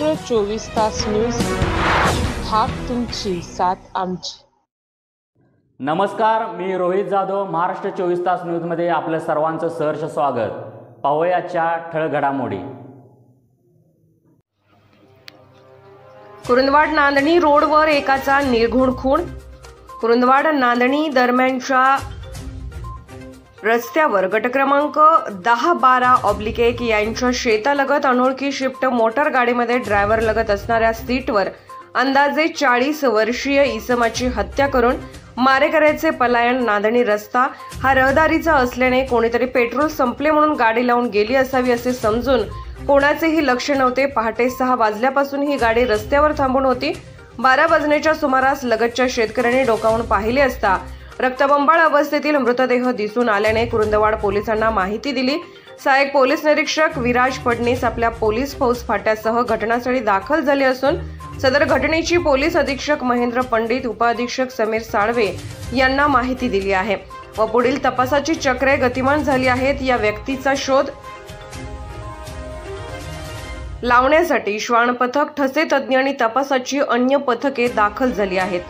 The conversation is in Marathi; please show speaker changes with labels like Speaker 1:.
Speaker 1: महाराष्ट्र 24 तास न्यूज, हाक तुमची साथ आमची।
Speaker 2: नमस्कार, मी रोहित जाधव, महाराष्ट्र 24 तास न्यूजमध्ये आपलं सर्वांचं सहर्ष स्वागत। पाहूया आजच्या ठळक घडामोडी।
Speaker 3: कुरुंदवाड नांदणी रोडवर एकाचा निर्घुण खून। कुरुंदवाड नांदणी दरम्यानच्या रस्त्यावर गट क्रमांक 10-12/1 यांच्या शेतालगत अनोळखी शिफ्ट मोटर गाडीमध्ये ड्रायव्हर लगत असणाऱ्या सीटवर अंदाजे 40 वर्षीय इसमाची हत्या करून मारेकऱ्याचे पलायन। नांदणी रस्ता हा रहदारीचा असल्याने कोणीतरी पेट्रोल संपले म्हणून गाडी लावून गेली असावी असे समजून कोणाचेही लक्ष नव्हते। पहाटे 6 वाजल्यापासून ही गाडी रस्त्यावर थांबून होती। 12 वाजण्याच्या सुमारास लगतच्या शेतकऱ्यांनी डोकावून पाहिले असता रक्तबंबाळ अवस्थेतील मृतदेह दिसून आल्याने कुरुंदवाड पोलिसांना माहिती दिली। सहाय्यक पोलीस निरीक्षक विराज फडणीस आपल्या पोलीस फौज फाट्यासह घटनास्थळी दाखल झाले असून सदर घटनेची पोलीस अधीक्षक महेंद्र पंडित, उपअधीक्षक समीर साळवे यांना माहिती दिली आहे व पुढील तपासाची चक्रे गतिमान झाली आहेत। या व्यक्तीचा शोध लावण्यासाठी श्वान पथक, ठसे तज्ञ आणि तपासाची अन्य पथके दाखल झाली आहेत।